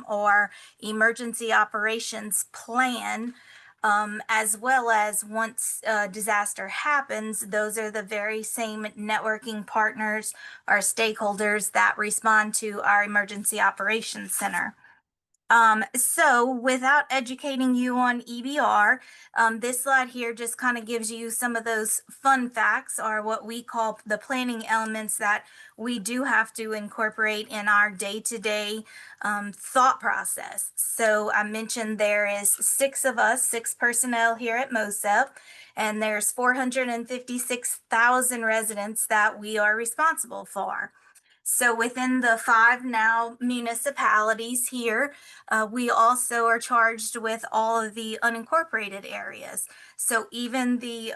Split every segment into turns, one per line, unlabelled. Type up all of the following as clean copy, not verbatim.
or emergency operations plan, as well as once disaster happens, those are the very same networking partners or stakeholders that respond to our emergency operations center. So without educating you on EBR, this slide here just kind of gives you some of those fun facts, or what we call the planning elements that we do have to incorporate in our day-to-day thought process. So I mentioned there is six of us, six personnel here at MOSEP, and there's 456,000 residents that we are responsible for. So within the five now municipalities here, we also are charged with all of the unincorporated areas. So even the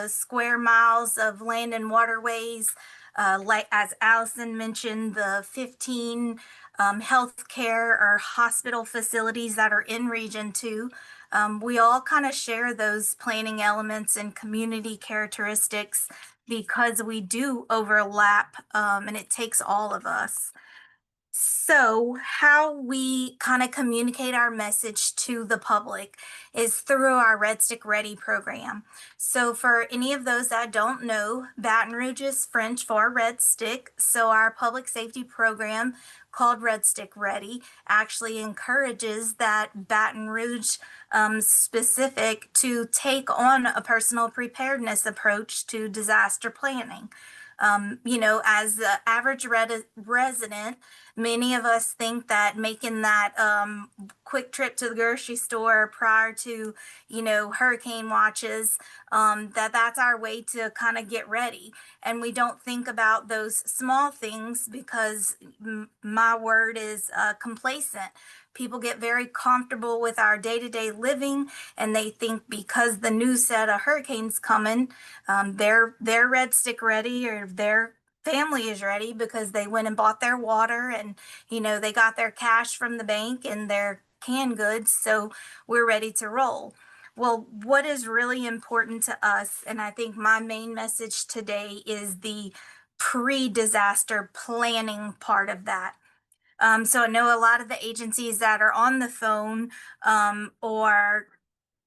square miles of land and waterways, like as Allison mentioned, the 15 healthcare or hospital facilities that are in Region 2, we all kind of share those planning elements and community characteristics because we do overlap, and it takes all of us. So, how we kind of communicate our message to the public is through our Red Stick Ready program. So, for any of those that don't know, Baton Rouge is French for Red Stick. So, our public safety program called Red Stick Ready actually encourages that Baton Rouge specific to take on a personal preparedness approach to disaster planning. As the average resident, many of us think that making that quick trip to the grocery store prior to, hurricane watches, that's our way to kind of get ready. And we don't think about those small things because my word is complacent. People get very comfortable with our day-to-day living, and they think because the news said a hurricane's coming, they're red stick ready, or their family is ready because they went and bought their water, and they got their cash from the bank and their canned goods, so we're ready to roll. Well, what is really important to us, and I think my main message today, is the pre-disaster planning part of that. So I know a lot of the agencies that are on the phone, or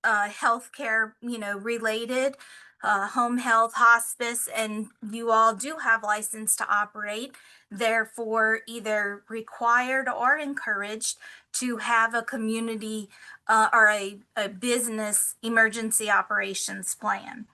healthcare, related, home health, hospice, and you all do have license to operate. Therefore, either required or encouraged to have a community or a business emergency operations plan.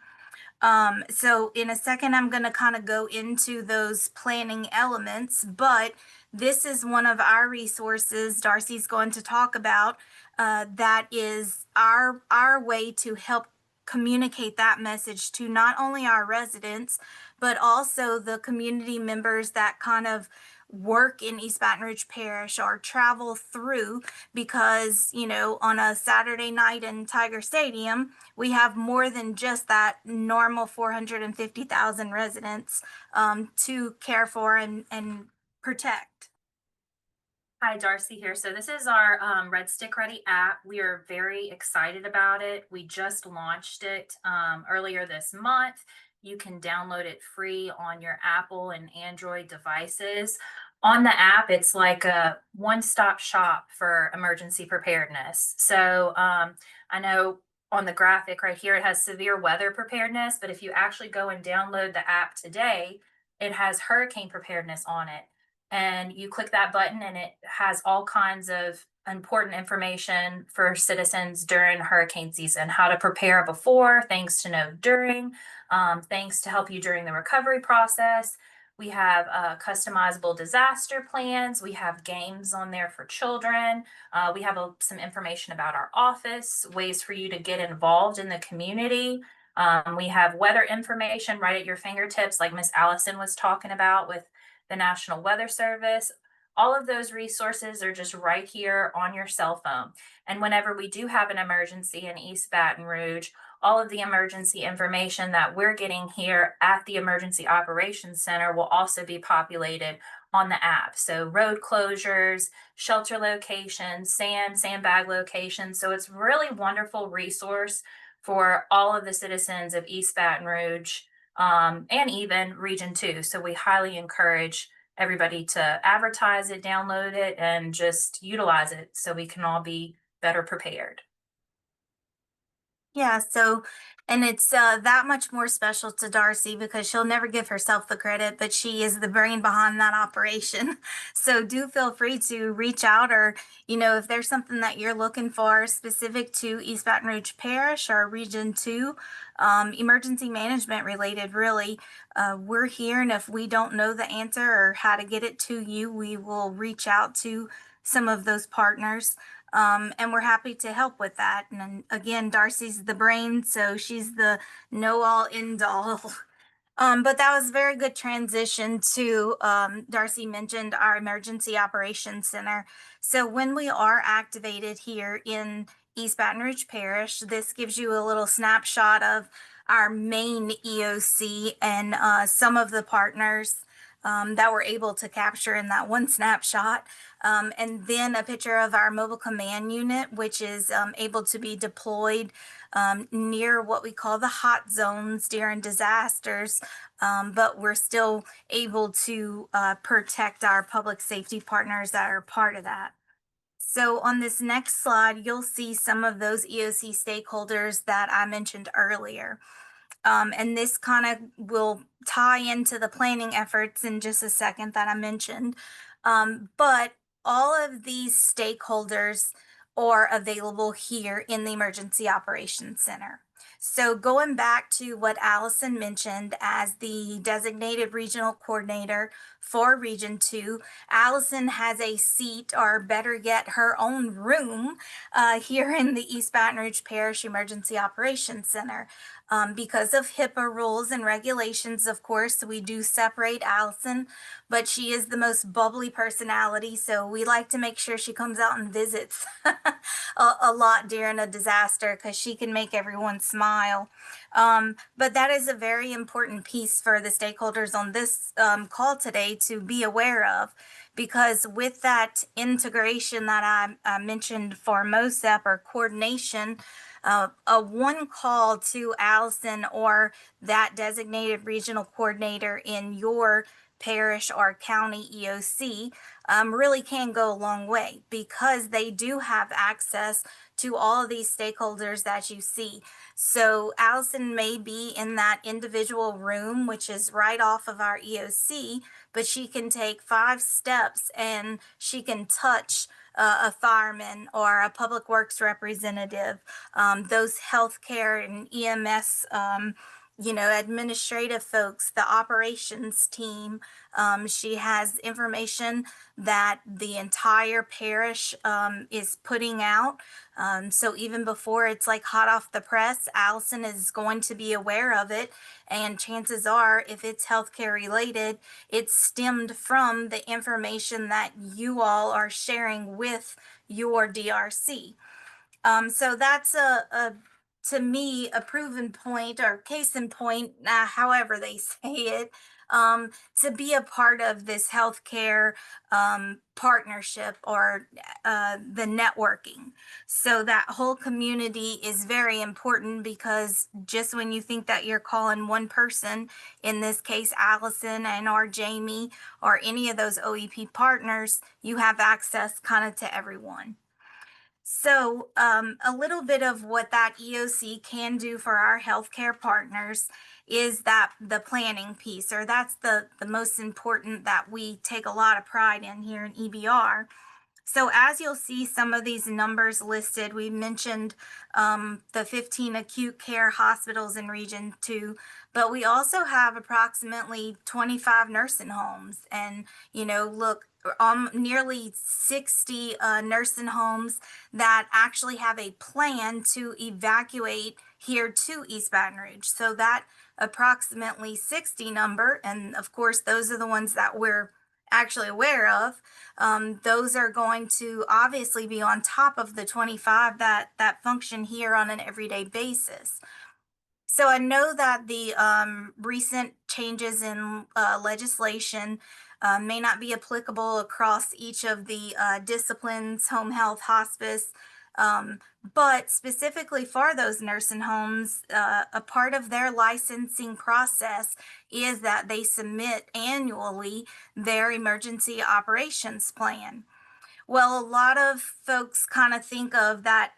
So in a second, I'm going to kind of go into those planning elements, but this is one of our resources Darcy's going to talk about, that is our way to help communicate that message to not only our residents, but also the community members that kind of work in East Baton Rouge Parish or travel through, because, on a Saturday night in Tiger Stadium, we have more than just that normal 450,000 residents to care for and protect.
Hi, Darcy here. So this is our Red Stick Ready app. We are very excited about it. We just launched it earlier this month. You can download it free on your Apple and Android devices. On the app, it's like a one-stop shop for emergency preparedness. So I know on the graphic right here, it has severe weather preparedness, but if you actually go and download the app today, it has hurricane preparedness on it, and you click that button and it has all kinds of important information for citizens during hurricane season: how to prepare before, things to know during, things to help you during the recovery process. We have customizable disaster plans. We have games on there for children. We have some information about our office, ways for you to get involved in the community. We have weather information right at your fingertips, like Miss Allison was talking about with the National Weather Service. All of those resources are just right here on your cell phone. And whenever we do have an emergency in East Baton Rouge, all of the emergency information that we're getting here at the Emergency Operations Center will also be populated on the app. So road closures, shelter locations, sandbag locations. So it's really wonderful resource for all of the citizens of East Baton Rouge, and even Region 2. So we highly encourage everybody to advertise it, download it, and just utilize it so we can all be better prepared.
Yeah, so and it's that much more special to Darcy because she'll never give herself the credit, but she is the brain behind that operation. So do feel free to reach out, or if there's something that you're looking for specific to East Baton Rouge Parish or Region 2, emergency management related, really, we're here. And if we don't know the answer or how to get it to you, we will reach out to some of those partners, and we're happy to help with that. And then, again, Darcy's the brain, so she's the know all end all. But that was a very good transition to Darcy mentioned our Emergency Operations Center. So when we are activated here in East Baton Rouge Parish, this gives you a little snapshot of our main EOC and some of the partners that we're able to capture in that one snapshot. And then a picture of our mobile command unit, which is able to be deployed near what we call the hot zones during disasters, but we're still able to protect our public safety partners that are part of that. So on this next slide, you'll see some of those EOC stakeholders that I mentioned earlier. And this kind of will tie into the planning efforts in just a second that I mentioned. But all of these stakeholders are available here in the Emergency Operations Center. So going back to what Allison mentioned as the designated regional coordinator for Region 2, Allison has a seat, or better yet, her own room here in the East Baton Rouge Parish Emergency Operations Center. Because of HIPAA rules and regulations, of course, we do separate Allison, but she is the most bubbly personality, so we like to make sure she comes out and visits a lot during a disaster because she can make everyone smile. But that is a very important piece for the stakeholders on this call today to be aware of, because with that integration that I mentioned for MOSEP, or coordination, a one call to Allison or that designated regional coordinator in your parish or county EOC really can go a long way, because they do have access to all of these stakeholders that you see. So Allison may be in that individual room, which is right off of our EOC, but she can take 5 steps and she can touch a fireman or a public works representative, those healthcare and EMS, administrative folks, the operations team. She has information that the entire parish is putting out. So even before it's like hot off the press, Allison is going to be aware of it. And chances are, if it's healthcare related, it's stemmed from the information that you all are sharing with your DRC. So that's to me, a proven point or case in point, however they say it, to be a part of this healthcare partnership, or the networking. So that whole community is very important, because just when you think that you're calling one person, in this case, Allison and or Jamie or any of those OEP partners, you have access kind of to everyone. So, a little bit of what that EOC can do for our healthcare partners is that the planning piece, or that's the most important that we take a lot of pride in here in EBR. So as you'll see some of these numbers listed, we mentioned the 15 acute care hospitals in Region 2, but we also have approximately 25 nursing homes. And, look, nearly 60 nursing homes that actually have a plan to evacuate here to East Baton Rouge. So that approximately 60 number, and of course, those are the ones that we're actually aware of, those are going to obviously be on top of the 25 that function here on an everyday basis. So I know that the recent changes in legislation may not be applicable across each of the disciplines, home health, hospice, Um, but specifically for those nursing homes, a part of their licensing process is that they submit annually their emergency operations plan. Well, a lot of folks kind of think of that,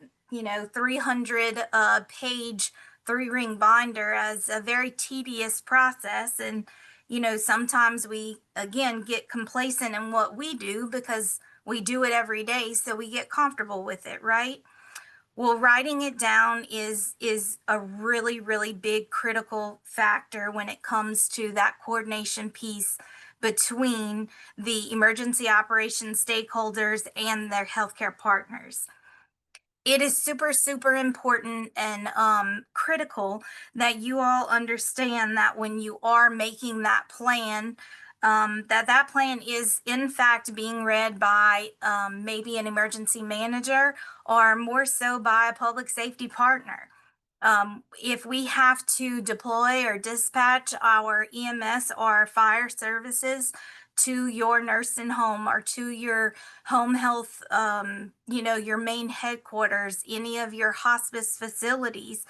300 page three ring binder as a very tedious process. And, sometimes we, again, get complacent in what we do because we do it every day. So we get comfortable with it, right? Well, writing it down is a really, really big critical factor when it comes to that coordination piece between the emergency operations stakeholders and their healthcare partners. It is super, super important and critical that you all understand that when you are making that plan, that plan is in fact being read by maybe an emergency manager or more so by a public safety partner. If we have to deploy or dispatch our EMS or fire services to your nursing home or to your home health, your main headquarters, any of your hospice facilities,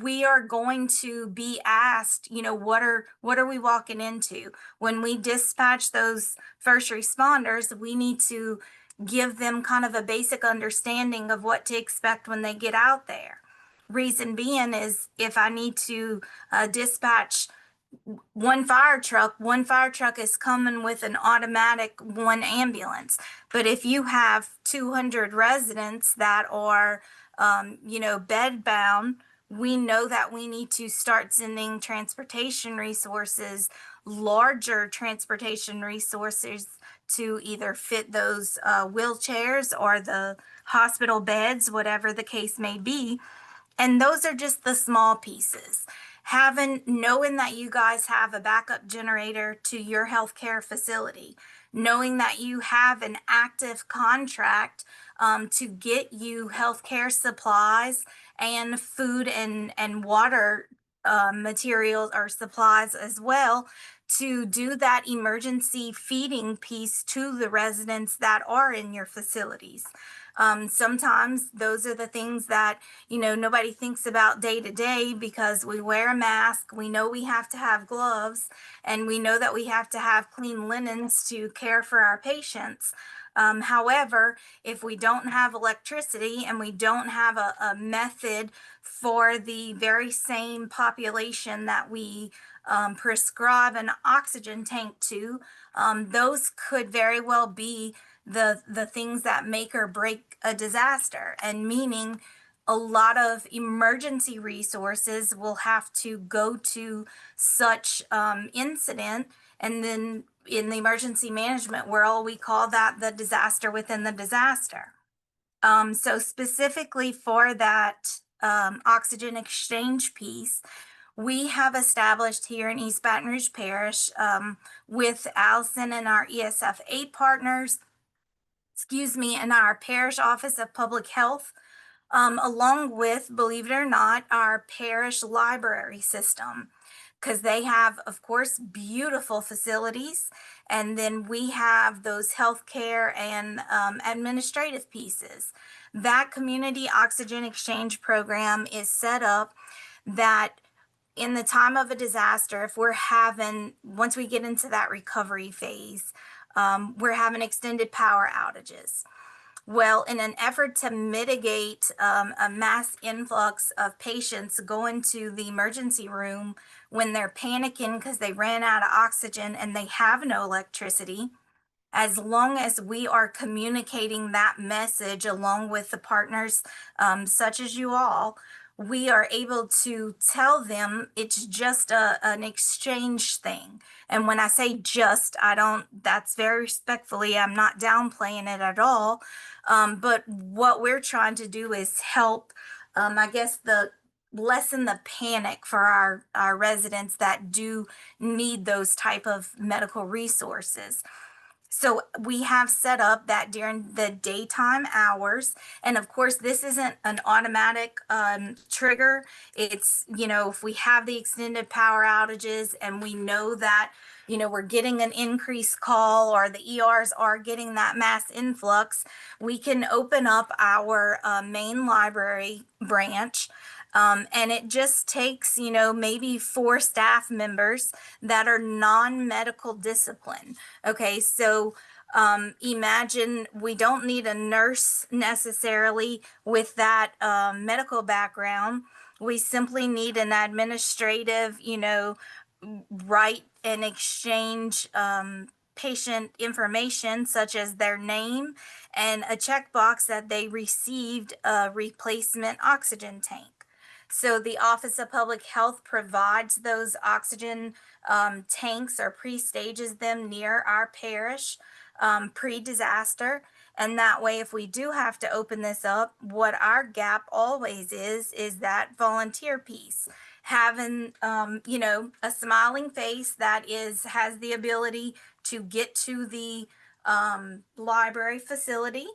we are going to be asked, what are we walking into? When we dispatch those first responders, we need to give them kind of a basic understanding of what to expect when they get out there. Reason being is if I need to dispatch one fire truck is coming with an automatic one ambulance. But if you have 200 residents that are, bed bound, we know that we need to start sending transportation resources, larger transportation resources to either fit those wheelchairs or the hospital beds, whatever the case may be. And those are just the small pieces. Knowing that you guys have a backup generator to your healthcare facility, knowing that you have an active contract to get you healthcare supplies and food and water materials or supplies as well to do that emergency feeding piece to the residents that are in your facilities. Sometimes those are the things that nobody thinks about day to day because we wear a mask. We know we have to have gloves and we know that we have to have clean linens to care for our patients. However, if we don't have electricity and we don't have a method for the very same population that we prescribe an oxygen tank to, those could very well be the things that make or break a disaster. And meaning a lot of emergency resources will have to go to such incident. And then in the emergency management world, we call that the disaster within the disaster. So specifically for that oxygen exchange piece, we have established here in East Baton Rouge Parish with Allison and our ESF8 partners, and our parish office of public health, along with, believe it or not, our parish library system, because they have, of course, beautiful facilities. And then we have those healthcare and administrative pieces. That community oxygen exchange program is set up that in the time of a disaster, if once we get into that recovery phase, we're having extended power outages. Well, in an effort to mitigate a mass influx of patients going to the emergency room when they're panicking because they ran out of oxygen and they have no electricity, as long as we are communicating that message along with the partners such as you all, we are able to tell them it's just an exchange thing. And when I say just, that's very respectfully, I'm not downplaying it at all. But what we're trying to do is help, I guess, lessen the panic for our residents that do need those type of medical resources. So we have set up that during the daytime hours, and of course, this isn't an automatic trigger. It's, if we have the extended power outages and we know that we're getting an increased call or the ERs are getting that mass influx, we can open up our main library branch. And it just takes, maybe 4 staff members that are non-medical discipline. Okay, so imagine we don't need a nurse necessarily with that medical background. We simply need an administrative, write and exchange patient information such as their name and a checkbox that they received a replacement oxygen tank. So the Office of Public Health provides those oxygen tanks or pre-stages them near our parish pre-disaster. And that way, if we do have to open this up, what our gap always is that volunteer piece. Having, a smiling face that has the ability to get to the library facility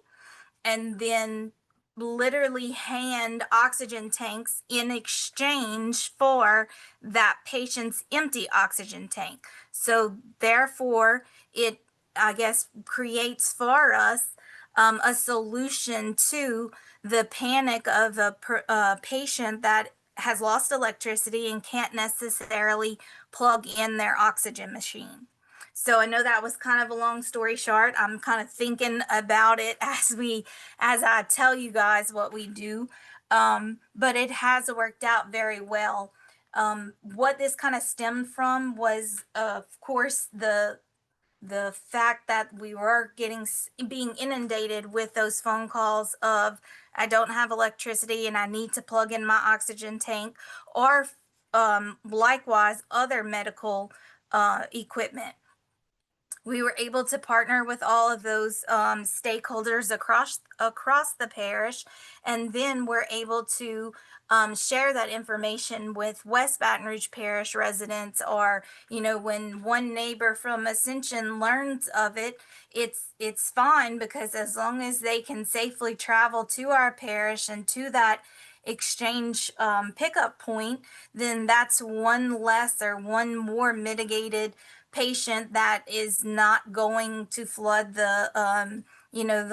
and then literally hand oxygen tanks in exchange for that patient's empty oxygen tank. So therefore, it, I guess, creates for us a solution to the panic of a patient that has lost electricity and can't necessarily plug in their oxygen machine. So I know that was kind of a long story short. I'm kind of thinking about it as I tell you guys what we do. But it has worked out very well. What this kind of stemmed from was, of course, the fact that we were being inundated with those phone calls of I don't have electricity and I need to plug in my oxygen tank, or likewise other medical equipment. We were able to partner with all of those stakeholders across the parish, and then we're able to share that information with West Baton Rouge Parish residents, or when one neighbor from Ascension learns of it, it's fine because as long as they can safely travel to our parish and to that exchange pickup point, then that's one less or one more mitigated patient that is not going to flood the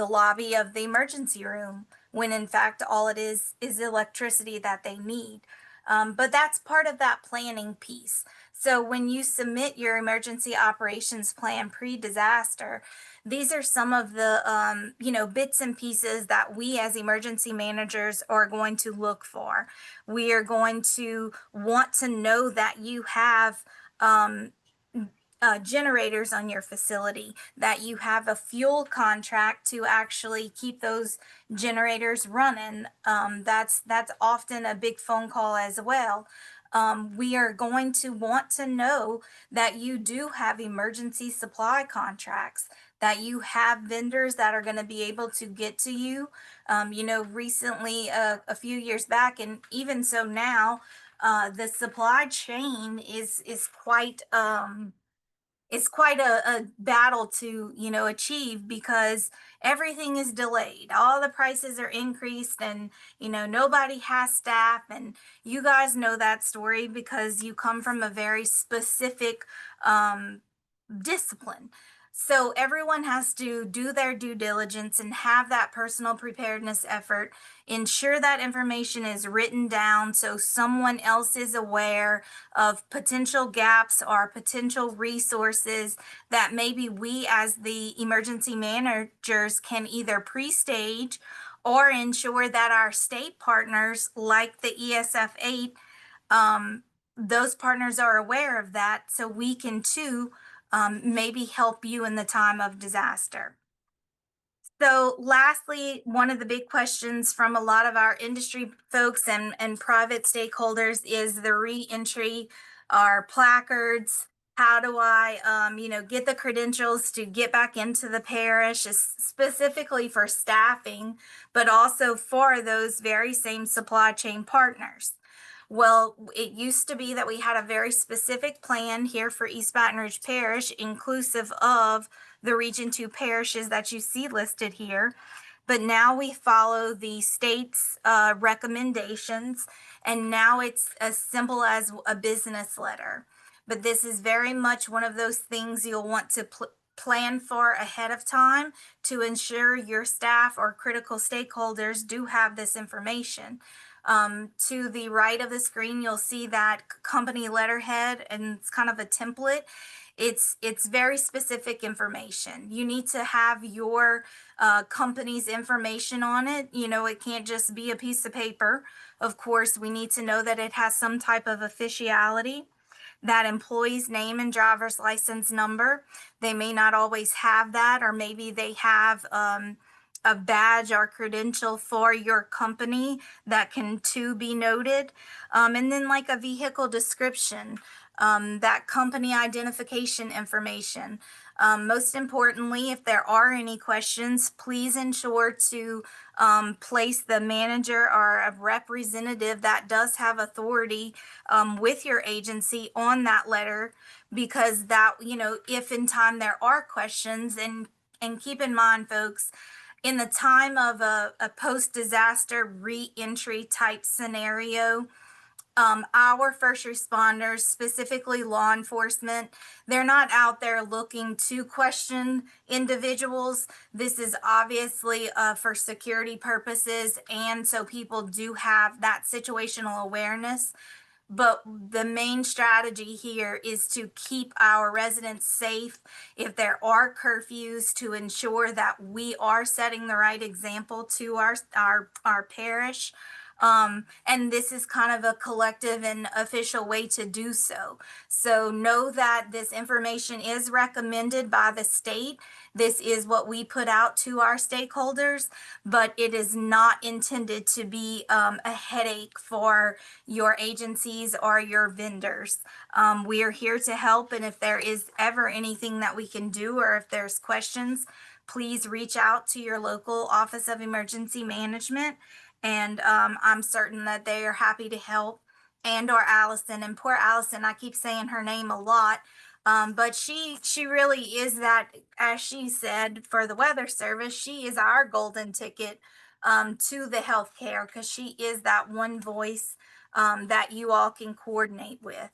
lobby of the emergency room, when in fact all it is electricity that they need. But that's part of that planning piece. So when you submit your emergency operations plan pre-disaster, these are some of the bits and pieces that we as emergency managers are going to look for. We are going to want to know that you have generators on your facility, that you have a fuel contract to actually keep those generators running. That's often a big phone call as well. We are going to want to know that you do have emergency supply contracts, that you have vendors that are going to be able to get to you. Recently, a few years back, and even so now, the supply chain is quite it's quite a battle to achieve, because everything is delayed, all the prices are increased, and nobody has staff. And you guys know that story because you come from a very specific discipline. So everyone has to do their due diligence and have that personal preparedness effort. Ensure that information is written down so someone else is aware of potential gaps or potential resources that maybe we as the emergency managers can either pre-stage or ensure that our state partners like the ESF 8, those partners are aware of that, so we can too maybe help you in the time of disaster. So, lastly, one of the big questions from a lot of our industry folks and private stakeholders is the reentry, our placards. How do I, get the credentials to get back into the parish, specifically for staffing, but also for those very same supply chain partners? Well, it used to be that we had a very specific plan here for East Baton Rouge Parish, inclusive of the Region 2 parishes that you see listed here. But now we follow the state's recommendations, and now it's as simple as a business letter. but this is very much one of those things you'll want to plan for ahead of time to ensure your staff or critical stakeholders do have this information. To the right of the screen, you'll see that company letterhead, and it's kind of a template. It's very specific information. You need to have your company's information on it. You know, it can't just be a piece of paper. Of course, we need to know that it has some type of officiality, that employee's name and driver's license number. They may not always have that, or maybe they have a badge or credential for your company that can too be noted. And then, like, a vehicle description, that company identification information. Most importantly, if there are any questions, please ensure to place the manager or a representative that does have authority with your agency on that letter, because that, you know, if in time there are questions, and keep in mind, folks, in the time of a post-disaster re-entry type scenario, our first responders, specifically law enforcement, they're not out there looking to question individuals. This is obviously for security purposes, and so people do have that situational awareness. But the main strategy here is to keep our residents safe. If there are curfews, to ensure that we are setting the right example to our parish. And this is kind of a collective and official way to do so. So know that this information is recommended by the state. This is what we put out to our stakeholders, but it is not intended to be a headache for your agencies or your vendors. We are here to help, and if there is ever anything that we can do, or if there's questions, please reach out to your local Office of Emergency Management, and I'm certain that they are happy to help. And or Allison, and poor Allison, I keep saying her name a lot, but she really is that, as she said, for the weather service, she is our golden ticket to the healthcare, because she is that one voice that you all can coordinate with.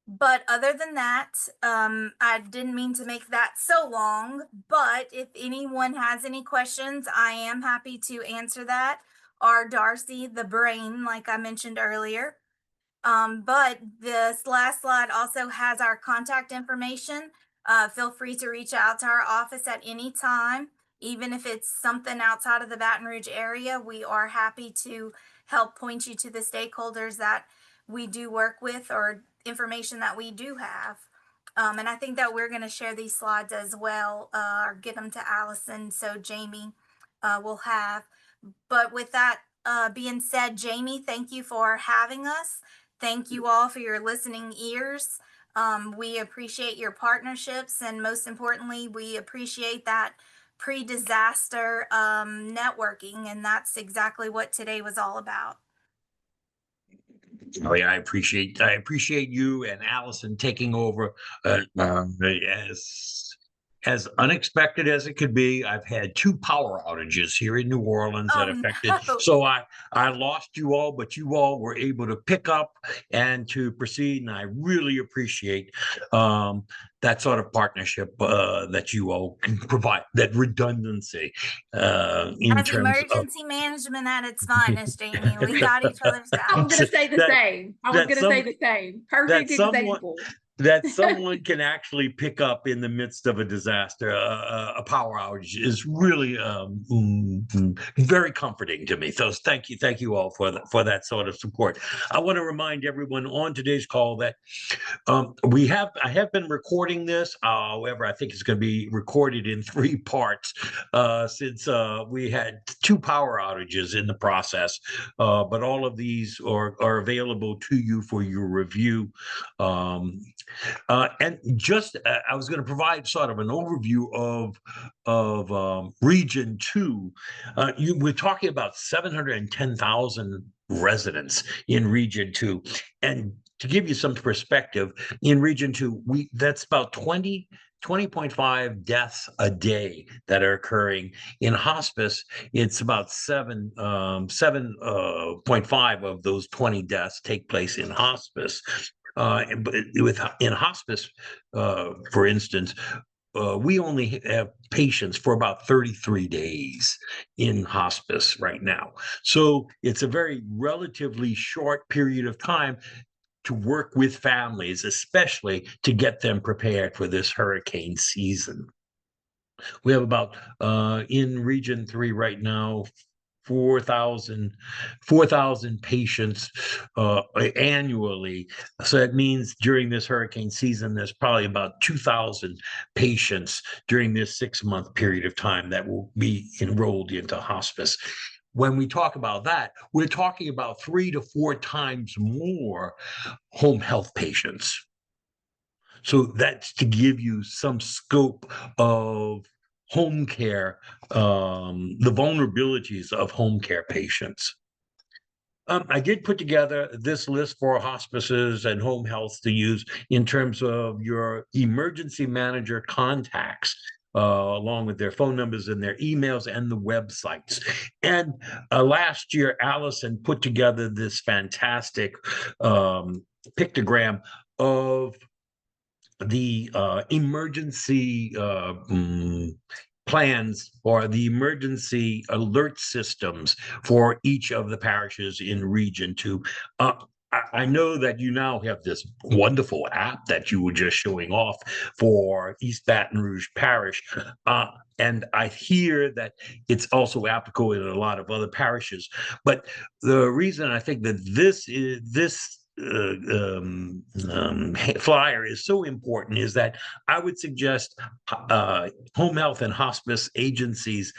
But other than that, I didn't mean to make that so long, but if anyone has any questions, I am happy to answer that. Or Darcy, the brain, like I mentioned earlier. But this last slide also has our contact information. Feel free to reach out to our office at any time, even if it's something outside of the Baton Rouge area. We are happy to help point you to the stakeholders that we do work with, or information that we do have. And I think that we're going to share these slides as well, or get them to Allison, so Jamie will have. But with that being said, Jamie, thank you for having us. Thank you all for your listening ears. We appreciate your partnerships, and most importantly, we appreciate that pre-disaster networking, and that's exactly what today was all about.
Oh yeah, I appreciate you and Allison taking over as unexpected as it could be. I've had two power outages here in New Orleans that
Oh
affected.
no.
So I lost you all, but you all were able to pick up and to proceed, and I really appreciate that sort of partnership that you all can provide, that redundancy in
As
terms of
emergency management at its finest, Jamie, we got each other's
I was
backs.
going to say the
that
same. I was
that
going to say
some
the same.
that
Perfect
someone
example.
that someone can actually pick up in the midst of a disaster, a power outage, is really very comforting to me. So thank you all for that sort of support. I want to remind everyone on today's call that I have been recording this. However, I think it's going to be recorded in 3 parts since we had 2 power outages in the process. But all of these are available to you for your review. And just I was going to provide sort of an overview of Region 2. We're talking about 710,000 residents in Region 2, and to give you some perspective, in Region 2, that's about 20.5 deaths a day that are occurring. In hospice, it's about 7.5 of those 20 deaths take place in hospice. But in hospice, for instance, we only have patients for about 33 days in hospice right now. So it's a very relatively short period of time to work with families, especially to get them prepared for this hurricane season. We have about in Region 3 right now, 4,000 patients annually. So that means during this hurricane season, there's probably about 2,000 patients during this 6-month period of time that will be enrolled into hospice. When we talk about that, we're talking about 3 to 4 times more home health patients. So that's to give you some scope of home care, the vulnerabilities of home care patients. I did put together this list for hospices and home health to use in terms of your emergency manager contacts, along with their phone numbers and their emails and the websites. And last year, Allison put together this fantastic pictogram of the emergency plans or the emergency alert systems for each of the parishes in Region 2. I know that you now have this wonderful app that you were just showing off for East Baton Rouge Parish. And I hear that it's also applicable in a lot of other parishes. But the reason I think that this flyer is so important is that I would suggest home health and hospice agencies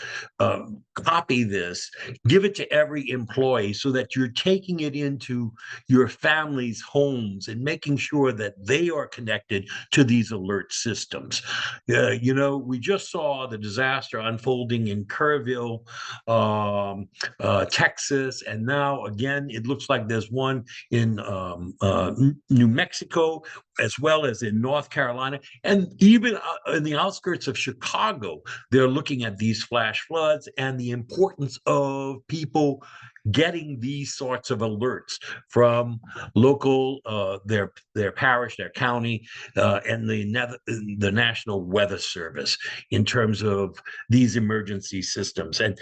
copy this, give it to every employee so that you're taking it into your family's homes and making sure that they are connected to these alert systems. We just saw the disaster unfolding in Kerrville, Texas, and now again, it looks like there's one in New Mexico, as well as in North Carolina, and even in the outskirts of Chicago. They're looking at these flash floods and the importance of people getting these sorts of alerts from local, their parish, their county, and the National Weather Service in terms of these emergency systems. And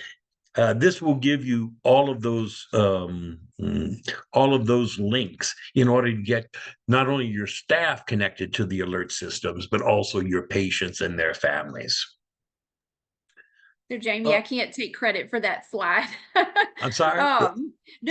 this will give you all of those links in order to get not only your staff connected to the alert systems, but also your patients and their families.
So Jamie, I can't take credit for that slide.
I'm sorry.
No.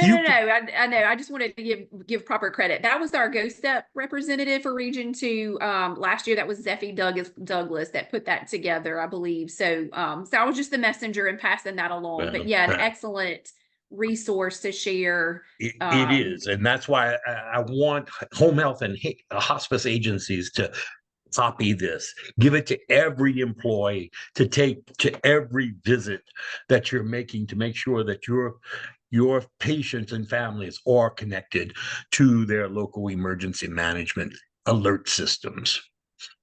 I know. I just wanted to give proper credit. That was our GoStep representative for Region 2 last year. That was Zeffie Douglas that put that together, I believe. So, so I was just the messenger and passing that along. But yeah, an excellent resource to share.
It is, and that's why I want home health and hospice agencies to copy this, give it to every employee, to take to every visit that you're making, to make sure that your patients and families are connected to their local emergency management alert systems.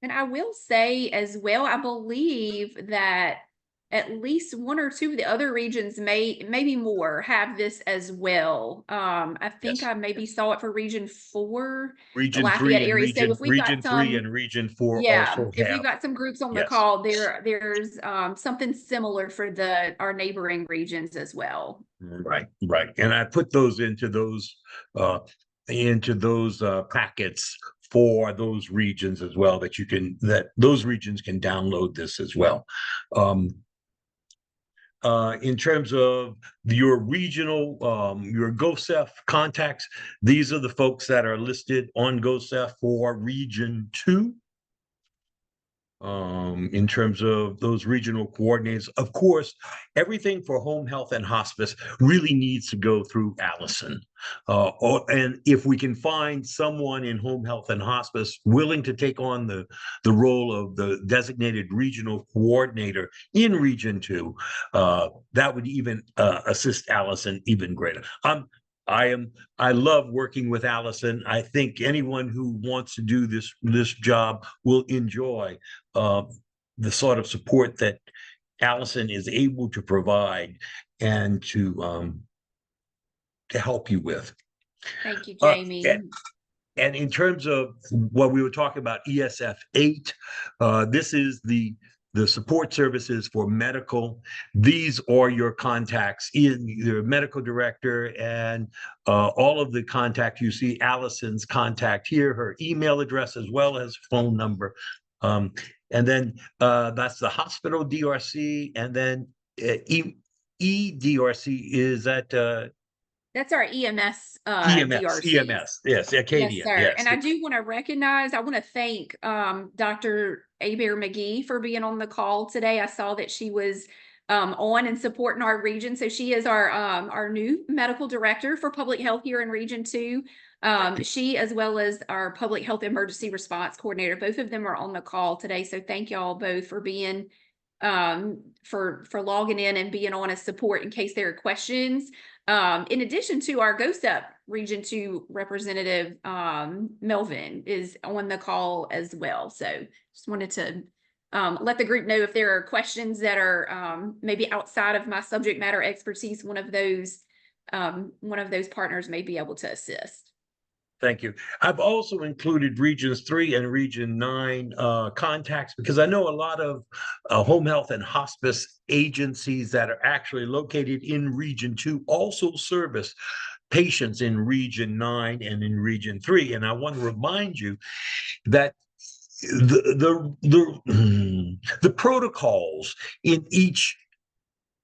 And I will say as well, I believe that at least one or two of the other regions, maybe more, have this as well. I think
Yes.
I maybe saw it for Region 4,
Region
the
3
Lafayette
and
area. So if we've
Region
got some,
3 and Region 4
yeah,
also
if
have.
we've got some groups on the
Yes.
call, there's something similar for our neighboring regions as well.
Right. And I put those into those packets for those regions as well, that those regions can download this as well. In terms of your regional, your GoSef contacts, these are the folks that are listed on GoSef for Region 2. In terms of those regional coordinators, of course, everything for home health and hospice really needs to go through Allison. And if we can find someone in home health and hospice willing to take on the role of the designated regional coordinator in Region 2, that would even assist Allison even greater. I love working with Allison. I think anyone who wants to do this job will enjoy the sort of support that Allison is able to provide and to help you with.
Thank you, Jamie.
And in terms of what we were talking about, ESF 8, this is the support services for medical. These are your contacts in your medical director and all of the contact. You see Allison's contact here, her email address as well as phone number. And then that's the hospital DRC, and then EDRC is at
That's our EMS
EMS,
DRC.
EMS, yes,
Yes,
Acadian,
sir.
yes.
And I do want to recognize, I want to thank Dr. Aber McGee for being on the call today. I saw that she was on and supporting our region. So she is our new medical director for public health here in Region 2. She, as well as our public health emergency response coordinator, both of them are on the call today. So thank y'all both for being for logging in and being on as support in case there are questions. In addition to our Ghost Up Region 2 representative, Melvin is on the call as well. So just wanted to let the group know if there are questions that are maybe outside of my subject matter expertise, one of those partners may be able to assist.
Thank you. I've also included Regions 3 and Region 9 contacts because I know a lot of home health and hospice agencies that are actually located in Region 2 also service patients in Region 9 and in Region 3. And I want to remind you that the protocols in each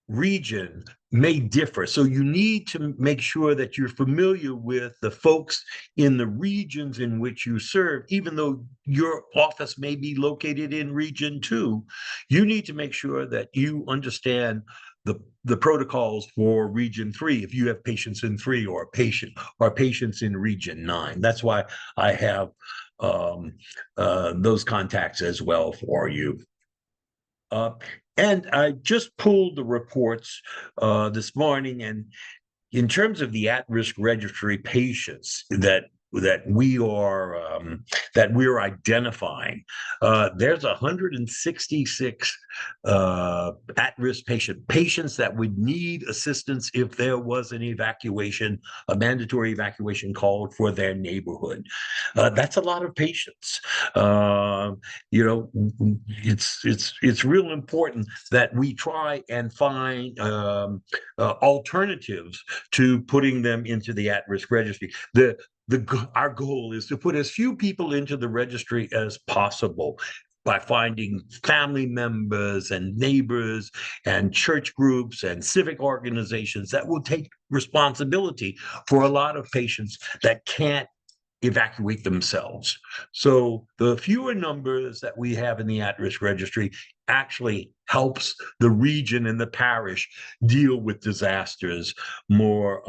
region may differ. So you need to make sure that you're familiar with the folks in the regions in which you serve. Even though your office may be located in Region 2, you need to make sure that you understand the protocols for Region 3 if you have patients in 3 or patients in Region 9. That's why I have those contacts as well for you. And I just pulled the reports this morning, and in terms of the at-risk registry patients that we're identifying, there's 166 at-risk patients that would need assistance if there was an evacuation, a mandatory evacuation called for their neighborhood. That's a lot of patients. It's real important that we try and find alternatives to putting them into the at-risk registry. Our goal is to put as few people into the registry as possible by finding family members and neighbors and church groups and civic organizations that will take responsibility for a lot of patients that can't evacuate themselves. So the fewer numbers that we have in the at-risk registry actually helps the region and the parish deal with disasters more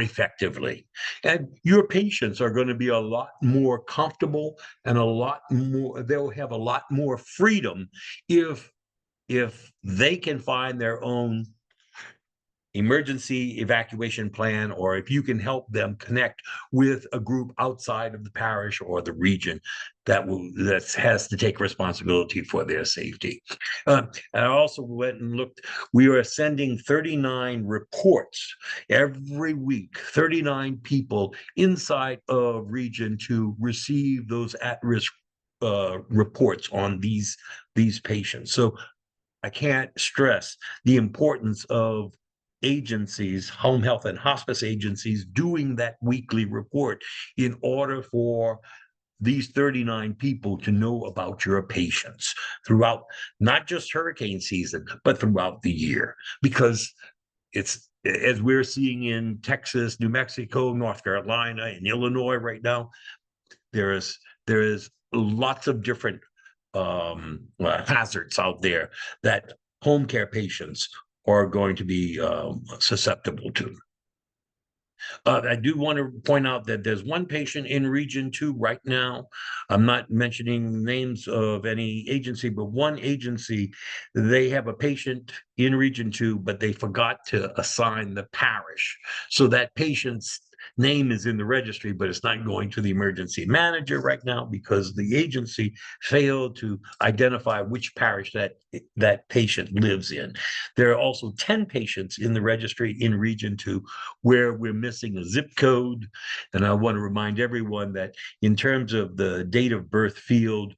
effectively. And your patients are going to be a lot more comfortable and they'll have a lot more freedom if they can find their own emergency evacuation plan, or if you can help them connect with a group outside of the parish or the region that has to take responsibility for their safety. And I also went and looked. We are sending 39 reports every week, 39 people inside of Region to receive those at-risk reports on these patients. So I can't stress the importance of agencies, home health and hospice agencies, doing that weekly report in order for these 39 people to know about your patients throughout not just hurricane season, but throughout the year. Because it's, as we're seeing in Texas, New Mexico, North Carolina, and Illinois right now, there is lots of different hazards out there that home care patients are going to be susceptible to. I do want to point out that there's one patient in Region 2 right now. I'm not mentioning names of any agency, but one agency, they have a patient in Region 2, but they forgot to assign the parish. So that patient's name is in the registry, but it's not going to the emergency manager right now because the agency failed to identify which parish that patient lives in. There are also 10 patients in the registry in Region 2 where we're missing a zip code. And I want to remind everyone that in terms of the date of birth field,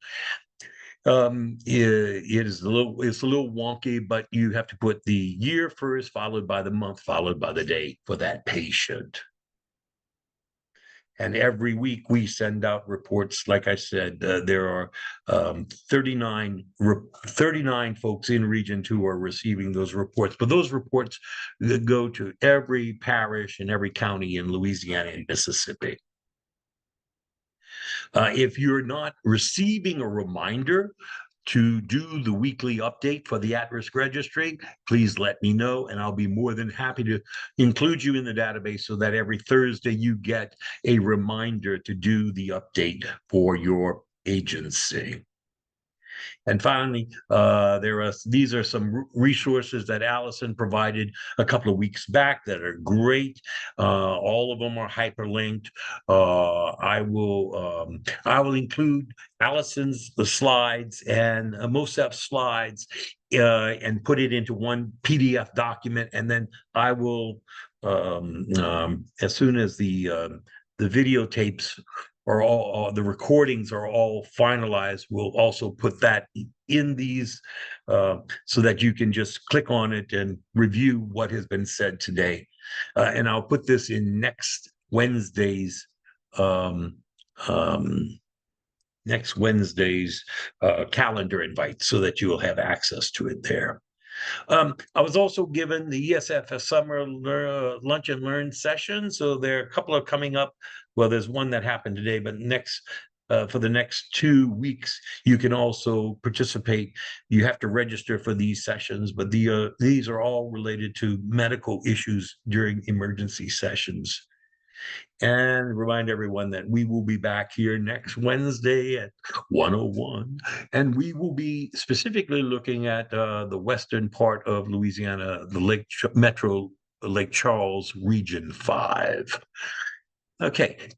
it's a little wonky, but you have to put the year first, followed by the month, followed by the day for that patient. And every week we send out reports. Like I said, there are 39 folks in Region 2 are receiving those reports. But those reports go to every parish and every county in Louisiana and Mississippi. If you're not receiving a reminder to do the weekly update for the at-risk registry, please let me know, and I'll be more than happy to include you in the database so that every Thursday you get a reminder to do the update for your agency. And finally, these are some resources that Allison provided a couple of weeks back that are great. All of them are hyperlinked. I will include Allison's slides and Mosef's slides and put it into one PDF document, and then I will, as soon as the videotapes or all the recordings are all finalized, we'll also put that in these so that you can just click on it and review what has been said today. And I'll put this in next Wednesday's calendar invite so that you will have access to it there. I was also given the ESF Summer Lunch and Learn session. So there are a couple of coming up. Well, there's one that happened today, but for the next 2 weeks, you can also participate. You have to register for these sessions, but these are all related to medical issues during emergency sessions. And remind everyone that we will be back here next Wednesday at 1:01, and we will be specifically looking at the western part of Louisiana, the Metro Lake Charles Region 5. Okay,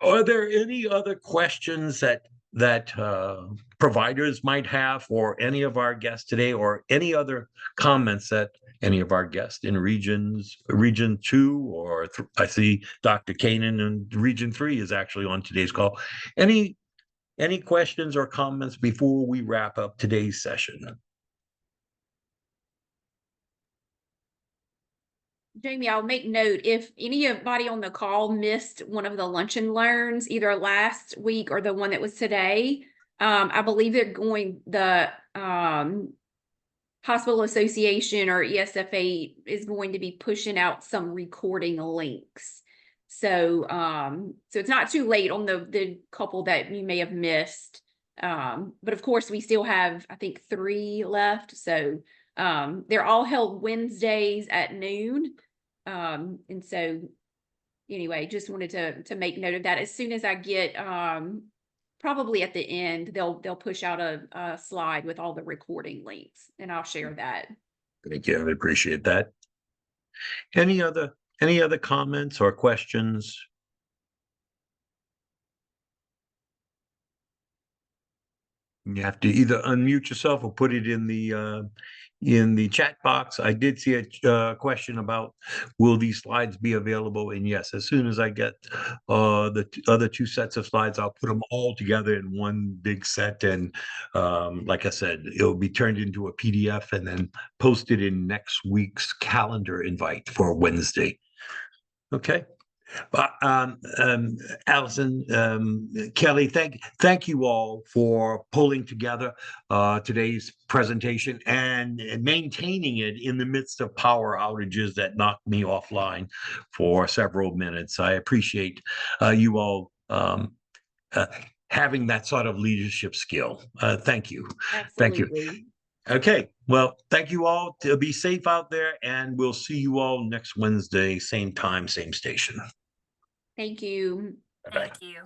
are there any other questions that providers might have for any of our guests today, or any other comments that any of our guests in Region 2, or I see Dr. Kanan in Region 3 is actually on today's call. Any questions or comments before we wrap up today's session?
Jamie, I'll make note, if anybody on the call missed one of the lunch and learns, either last week or the one that was today, I believe the Hospital Association or ESFA is going to be pushing out some recording links. So it's not too late on the couple that you may have missed. But of course we still have, I think, 3 left. So they're all held Wednesdays at noon. And so anyway, just wanted to make note of that. As soon as I get, probably at the end, they'll push out a slide with all the recording links, and I'll share that.
Thank you. I appreciate that. Any other comments or questions? You have to either unmute yourself or put it in the chat box. I did see a question about, will these slides be available? And yes, as soon as I get the other 2 sets of slides, I'll put them all together in one big set. And like I said, it'll be turned into a PDF and then posted in next week's calendar invite for Wednesday. Okay. Allison, Kelly, thank you all for pulling together today's presentation and maintaining it in the midst of power outages that knocked me offline for several minutes. I appreciate you all having that sort of leadership skill. Thank you.
Absolutely.
Thank you. Okay, well, thank you all. Be safe out there, and we'll see you all next Wednesday, same time, same station.
Thank you.
Bye-bye.
Thank you.